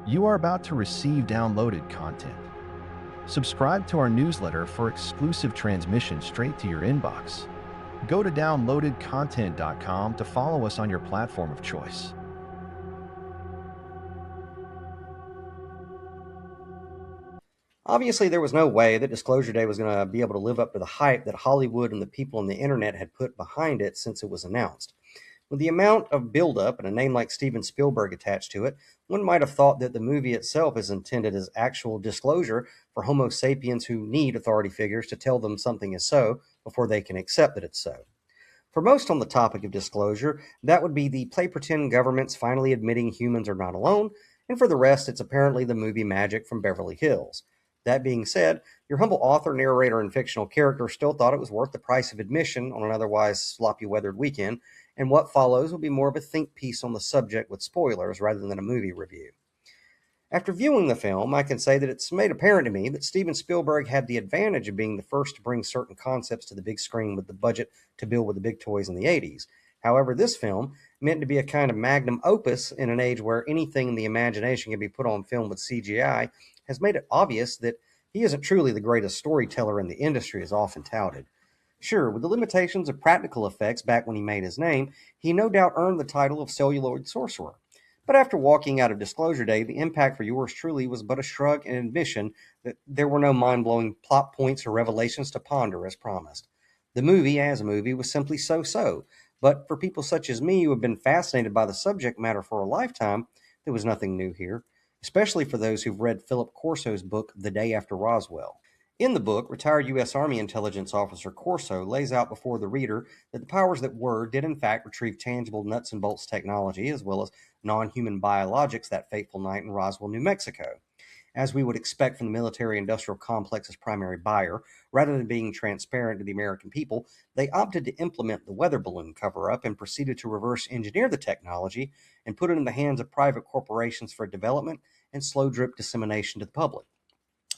You are about to receive downloaded content. Subscribe to our newsletter for exclusive transmission straight to your inbox. Go to downloadedcontent.com to follow us on your platform of choice. Obviously, there was no way that Disclosure Day was going to be able to live up to the hype that Hollywood and the people on the internet had put behind it since it was announced. With the amount of buildup and a name like Steven Spielberg attached to it, one might have thought that the movie itself is intended as actual disclosure for Homo sapiens who need authority figures to tell them something is so before they can accept that it's so. For most on the topic of disclosure, that would be the play pretend governments finally admitting humans are not alone, and for the rest, it's apparently the movie magic from Beverly Hills. That being said, your humble author, narrator, and fictional character still thought it was worth the price of admission on an otherwise sloppy weathered weekend, and what follows will be more of a think piece on the subject with spoilers rather than a movie review. After viewing the film, I can say that it's made apparent to me that Steven Spielberg had the advantage of being the first to bring certain concepts to the big screen with the budget to build with the big toys in the 80s. However, this film, meant to be a kind of magnum opus in an age where anything in the imagination can be put on film with CGI, has made it obvious that he isn't truly the greatest storyteller in the industry as often touted. Sure, with the limitations of practical effects back when he made his name, he no doubt earned the title of celluloid sorcerer. But after walking out of Disclosure Day, the impact for yours truly was but a shrug and admission that there were no mind blowing plot points or revelations to ponder as promised. The movie, as a movie, was simply so so, but for people such as me who have been fascinated by the subject matter for a lifetime, there was nothing new here, especially for those who've read Philip Corso's book, The Day After Roswell. In the book, retired U.S. Army intelligence officer Corso lays out before the reader that the powers that were did in fact retrieve tangible nuts and bolts technology as well as non-human biologics that fateful night in Roswell, New Mexico. As we would expect from the military industrial complex's primary buyer, rather than being transparent to the American people, they opted to implement the weather balloon cover up and proceeded to reverse engineer the technology and put it in the hands of private corporations for development and slow drip dissemination to the public.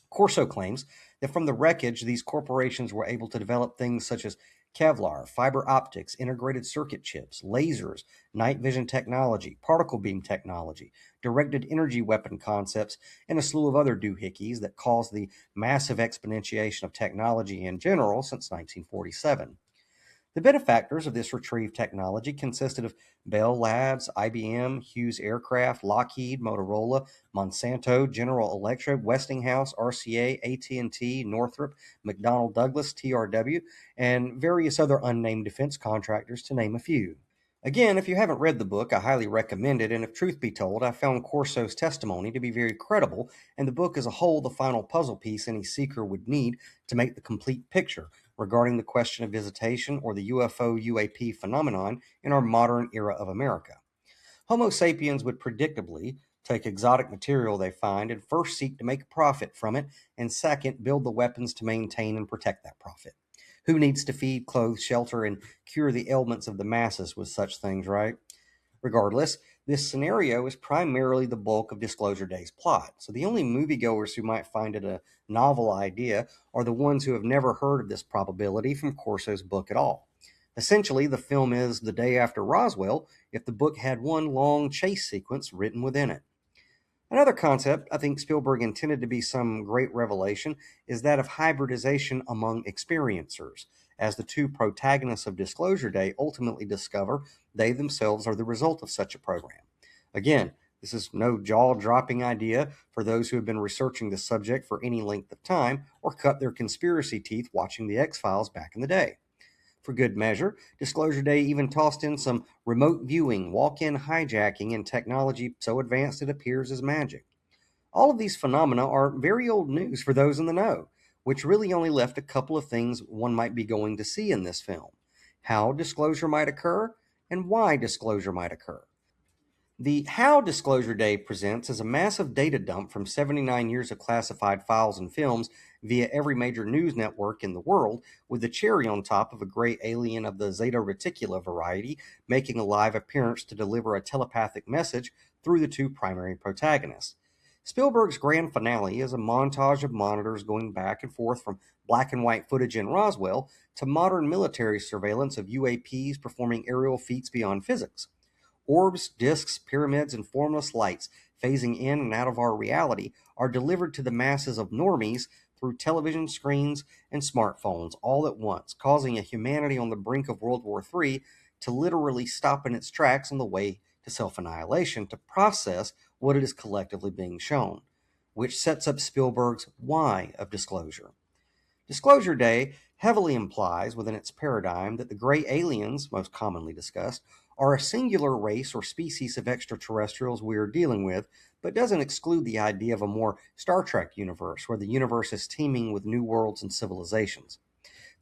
Corso claims that from the wreckage, these corporations were able to develop things such as Kevlar, fiber optics, integrated circuit chips, lasers, night vision technology, particle beam technology, directed energy weapon concepts, and a slew of other doohickeys that caused the massive exponentiation of technology in general since 1947. The benefactors of this retrieved technology consisted of Bell Labs, IBM, Hughes Aircraft, Lockheed, Motorola, Monsanto, General Electric, Westinghouse, RCA, AT&T, Northrop, McDonnell Douglas, TRW, and various other unnamed defense contractors, to name a few. Again, if you haven't read the book, I highly recommend it, and if truth be told, I found Corso's testimony to be very credible, and the book as a whole the final puzzle piece any seeker would need to make the complete picture regarding the question of visitation or the UFO UAP phenomenon in our modern era of America. Homo sapiens would predictably take exotic material they find and first seek to make a profit from it, and second, build the weapons to maintain and protect that profit. Who needs to feed, clothe, shelter, and cure the ailments of the masses with such things, right? Regardless, this scenario is primarily the bulk of Disclosure Day's plot, so the only moviegoers who might find it a novel idea are the ones who have never heard of this probability from Corso's book at all. Essentially, the film is The Day After Roswell if the book had one long chase sequence written within it. Another concept I think Spielberg intended to be some great revelation is that of hybridization among experiencers, as the two protagonists of Disclosure Day ultimately discover they themselves are the result of such a program. Again, this is no jaw dropping idea for those who have been researching the subject for any length of time or cut their conspiracy teeth watching The X Files back in the day. For good measure, Disclosure Day even tossed in some remote viewing, walk in hijacking, and technology so advanced it appears as magic. All of these phenomena are very old news for those in the know, which really only left a couple of things one might be going to see in this film: how disclosure might occur and why disclosure might occur. The How Disclosure Day presents is a massive data dump from 79 years of classified files and films via every major news network in the world, with the cherry on top of a gray alien of the Zeta Reticula variety making a live appearance to deliver a telepathic message through the two primary protagonists. Spielberg's grand finale is a montage of monitors going back and forth from black and white footage in Roswell to modern military surveillance of UAPs performing aerial feats beyond physics. Orbs, disks, pyramids, and formless lights phasing in and out of our reality are delivered to the masses of normies through television screens and smartphones all at once, causing a humanity on the brink of World War III to literally stop in its tracks on the way to self-annihilation to process what it is collectively being shown, which sets up Spielberg's why of disclosure. Disclosure Day heavily implies within its paradigm that the gray aliens, most commonly discussed, are a singular race or species of extraterrestrials we are dealing with, but doesn't exclude the idea of a more Star Trek universe where the universe is teeming with new worlds and civilizations.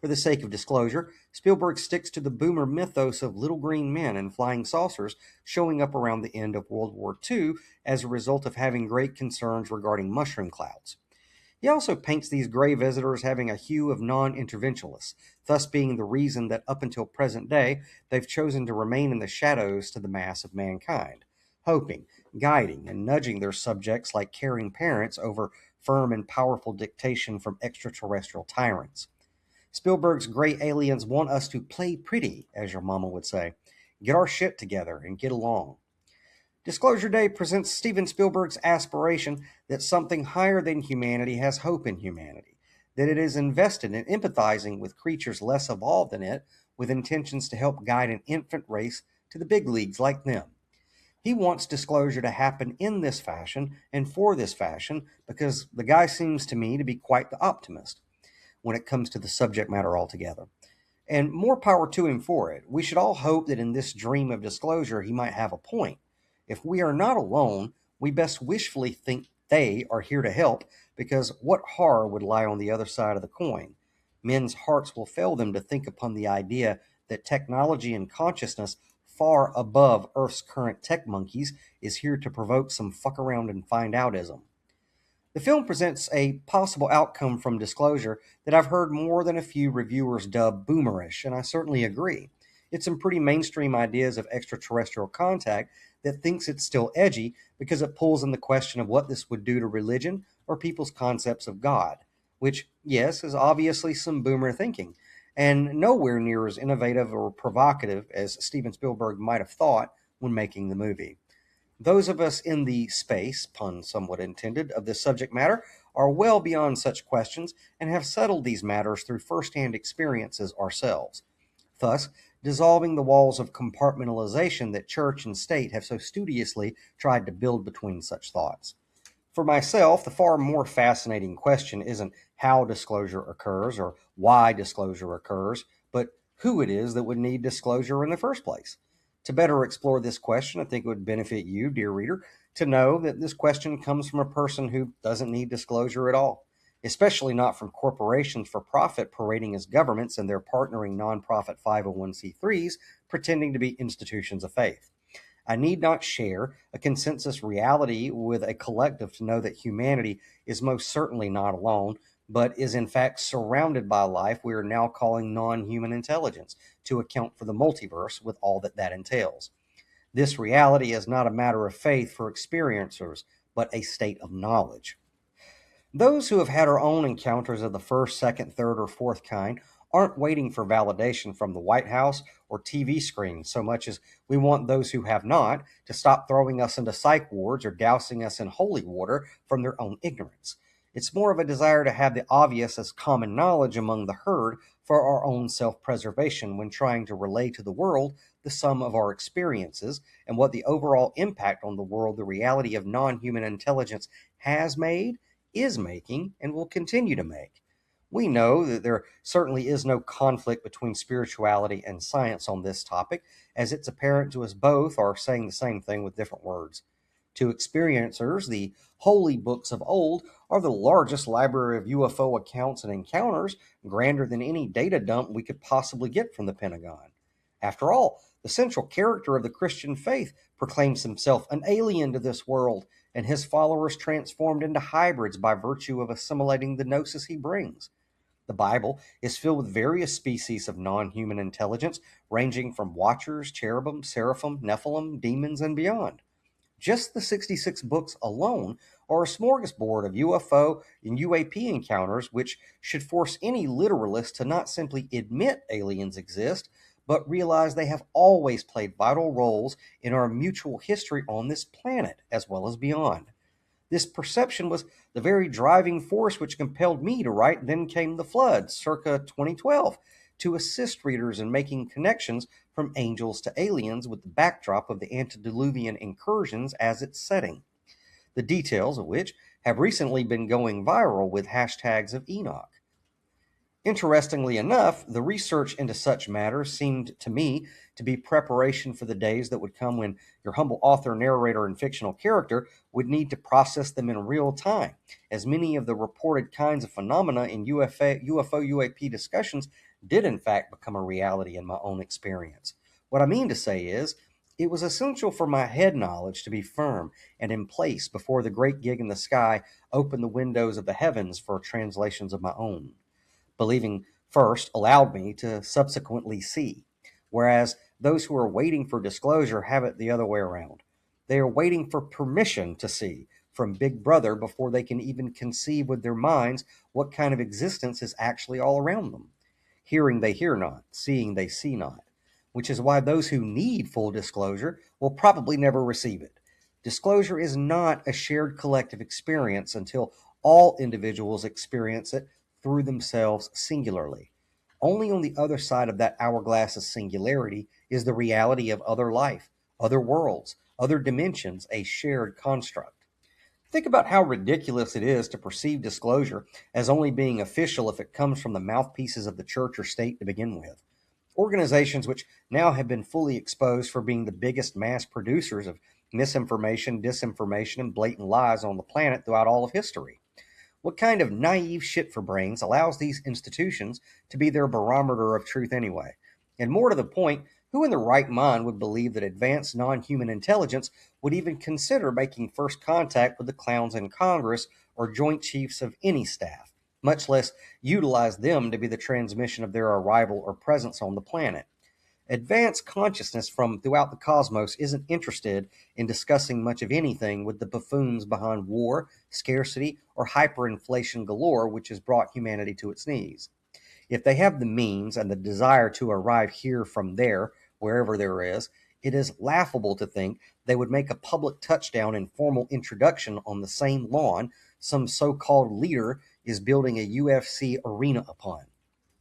For the sake of disclosure, Spielberg sticks to the boomer mythos of little green men and flying saucers showing up around the end of World War II as a result of having great concerns regarding mushroom clouds. He also paints these gray visitors having a hue of non-interventionalists, thus being the reason that up until present day they've chosen to remain in the shadows to the mass of mankind, hoping, guiding, and nudging their subjects like caring parents over firm and powerful dictation from extraterrestrial tyrants. Spielberg's gray aliens want us to play pretty, as your mama would say, get our shit together and get along. Disclosure Day presents Steven Spielberg's aspiration that something higher than humanity has hope in humanity, that it is invested in empathizing with creatures less evolved than it, with intentions to help guide an infant race to the big leagues like them. He wants disclosure to happen in this fashion and for this fashion because the guy seems to me to be quite the optimist when it comes to the subject matter altogether. And more power to him for it. We should all hope that in this dream of disclosure he might have a point. If we are not alone, we best wishfully think they are here to help, because what horror would lie on the other side of the coin? Men's hearts will fail them to think upon the idea that technology and consciousness far above Earth's current tech monkeys is here to provoke some fuck around and find outism. The film presents a possible outcome from disclosure that I've heard more than a few reviewers dub boomerish, and I certainly agree. It's some pretty mainstream ideas of extraterrestrial contact that thinks it's still edgy because it pulls in the question of what this would do to religion or people's concepts of God, which, yes, is obviously some boomer thinking, and nowhere near as innovative or provocative as Steven Spielberg might have thought when making the movie. Those of us in the space, pun somewhat intended, of this subject matter are well beyond such questions and have settled these matters through first-hand experiences ourselves, thus dissolving the walls of compartmentalization that church and state have so studiously tried to build between such thoughts. For myself, the far more fascinating question isn't how disclosure occurs or why disclosure occurs, but who it is that would need disclosure in the first place. To better explore this question, I think it would benefit you, dear reader, to know that this question comes from a person who doesn't need disclosure at all, especially not from corporations for profit parading as governments and their partnering nonprofit 501c3s pretending to be institutions of faith. I need not share a consensus reality with a collective to know that humanity is most certainly not alone, but is in fact surrounded by life we are now calling non-human intelligence to account for the multiverse with all that that entails. This reality is not a matter of faith for experiencers, but a state of knowledge. Those who have had our own encounters of the first, second, third, or fourth kind aren't waiting for validation from the White House or TV screens so much as we want those who have not to stop throwing us into psych wards or dousing us in holy water from their own ignorance. It's more of a desire to have the obvious as common knowledge among the herd for our own self-preservation when trying to relay to the world the sum of our experiences and what the overall impact on the world the reality of non-human intelligence has made, is making, and will continue to make. We know that there certainly is no conflict between spirituality and science on this topic, as it's apparent to us both are saying the same thing with different words. To experiencers, the holy books of old are the largest library of UFO accounts and encounters, grander than any data dump we could possibly get from the Pentagon. After all, the central character of the Christian faith proclaims himself an alien to this world, and his followers transformed into hybrids by virtue of assimilating the gnosis he brings. The Bible is filled with various species of non-human intelligence, ranging from watchers, cherubim, seraphim, Nephilim, demons, and beyond. Just the 66 books alone are a smorgasbord of UFO and UAP encounters, which should force any literalist to not simply admit aliens exist, but realize they have always played vital roles in our mutual history on this planet as well as beyond. This perception was the very driving force which compelled me to write Then Came the Flood, circa 2012, to assist readers in making connections from angels to aliens with the backdrop of the antediluvian incursions as its setting, the details of which have recently been going viral with hashtags of Enoch. Interestingly enough, the research into such matters seemed to me to be preparation for the days that would come when your humble author, narrator, and fictional character would need to process them in real time, as many of the reported kinds of phenomena in UFO UAP discussions did in fact become a reality in my own experience. What I mean to say is, it was essential for my head knowledge to be firm and in place before the great gig in the sky opened the windows of the heavens for translations of my own. Believing first allowed me to subsequently see, whereas those who are waiting for disclosure have it the other way around. They are waiting for permission to see from Big Brother before they can even conceive with their minds what kind of existence is actually all around them. Hearing they hear not, seeing they see not, which is why those who need full disclosure will probably never receive it. Disclosure is not a shared collective experience until all individuals experience it through themselves singularly. Only on the other side of that hourglass's singularity is the reality of other life, other worlds, other dimensions, a shared construct. Think about how ridiculous it is to perceive disclosure as only being official if it comes from the mouthpieces of the church or state to begin with. Organizations which now have been fully exposed for being the biggest mass producers of misinformation, disinformation, and blatant lies on the planet throughout all of history. What kind of naive shit for brains allows these institutions to be their barometer of truth anyway? And more to the point, who in their right mind would believe that advanced non-human intelligence would even consider making first contact with the clowns in Congress or Joint Chiefs of any staff, much less utilize them to be the transmission of their arrival or presence on the planet? Advanced consciousness from throughout the cosmos isn't interested in discussing much of anything with the buffoons behind war, scarcity, or hyperinflation galore, which has brought humanity to its knees. If they have the means and the desire to arrive here from there, wherever there is, it is laughable to think they would make a public touchdown and formal introduction on the same lawn some so-called leader is building a UFC arena upon.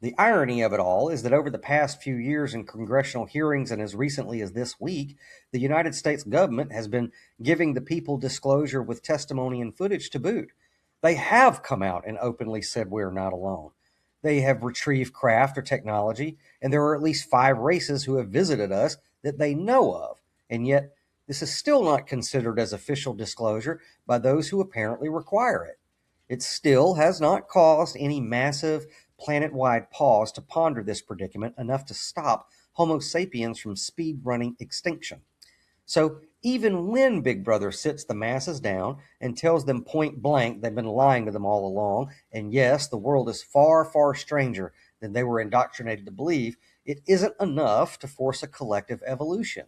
The irony of it all is that over the past few years in congressional hearings and as recently as this week, the United States government has been giving the people disclosure with testimony and footage to boot. They have come out and openly said we're not alone. They have retrieved craft or technology, and there are at least 5 races who have visited us that they know of, and yet this is still not considered as official disclosure by those who apparently require it. It still has not caused any massive planet-wide pause to ponder this predicament enough to stop Homo sapiens from speed-running extinction. So even when Big Brother sits the masses down and tells them point blank they've been lying to them all along, and yes, the world is far, far stranger than they were indoctrinated to believe, it isn't enough to force a collective evolution.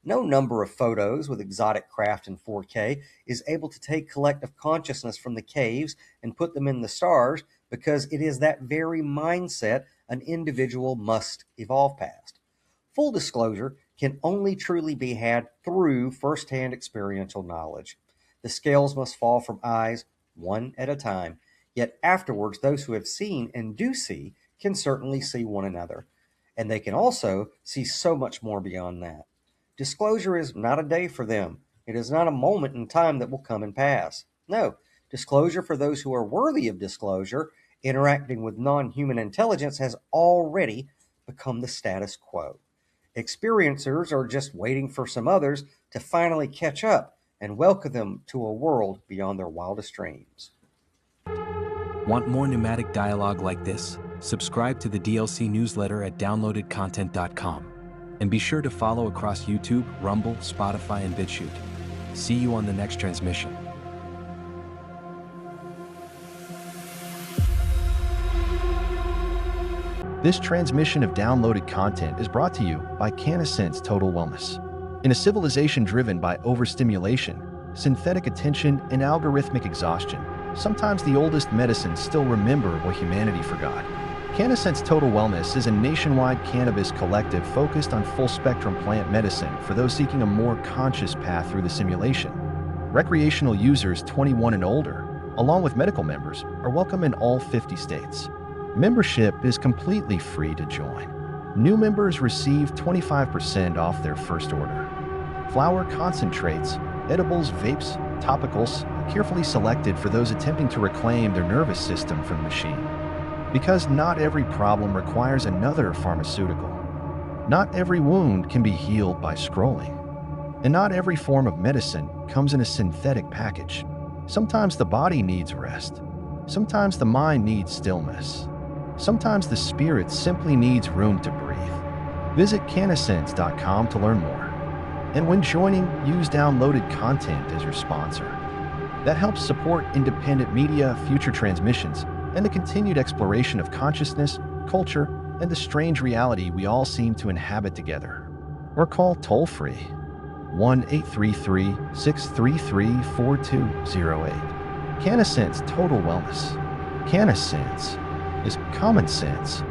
No number of photos with exotic craft in 4K is able to take collective consciousness from the caves and put them in the stars, because it is that very mindset an individual must evolve past. Full disclosure can only truly be had through first-hand experiential knowledge. The scales must fall from eyes one at a time, yet afterwards those who have seen and do see can certainly see one another, and they can also see so much more beyond that. Disclosure is not a day for them. It is not a moment in time that will come and pass. No, disclosure for those who are worthy of disclosure, interacting with non-human intelligence, has already become the status quo. Experiencers are just waiting for some others to finally catch up and welcome them to a world beyond their wildest dreams. Want more pneumatic dialogue like this? Subscribe to the DLC newsletter at downloadedcontent.com. And be sure to follow across YouTube, Rumble, Spotify, and BitChute. See you on the next transmission. This transmission of downloaded content is brought to you by CanaSense Total Wellness. In a civilization driven by overstimulation, synthetic attention, and algorithmic exhaustion, sometimes the oldest medicines still remember what humanity forgot: CannaSense Total Wellness is a nationwide cannabis collective focused on full-spectrum plant medicine for those seeking a more conscious path through the simulation. Recreational users 21 and older, along with medical members, are welcome in all 50 states. Membership is completely free to join. New members receive 25% off their first order. Flower concentrates, edibles, vapes, topicals, carefully selected for those attempting to reclaim their nervous system from the machine. Because not every problem requires another pharmaceutical. Not every wound can be healed by scrolling. And not every form of medicine comes in a synthetic package. Sometimes the body needs rest. Sometimes the mind needs stillness. Sometimes the spirit simply needs room to breathe. Visit CannaSense.com to learn more. And when joining, use downloaded content as your sponsor. That helps support independent media, future transmissions, and the continued exploration of consciousness, culture, and the strange reality we all seem to inhabit together. Or call toll-free 1-833-633-4208. CannaSense Total Wellness. CannaSense is common sense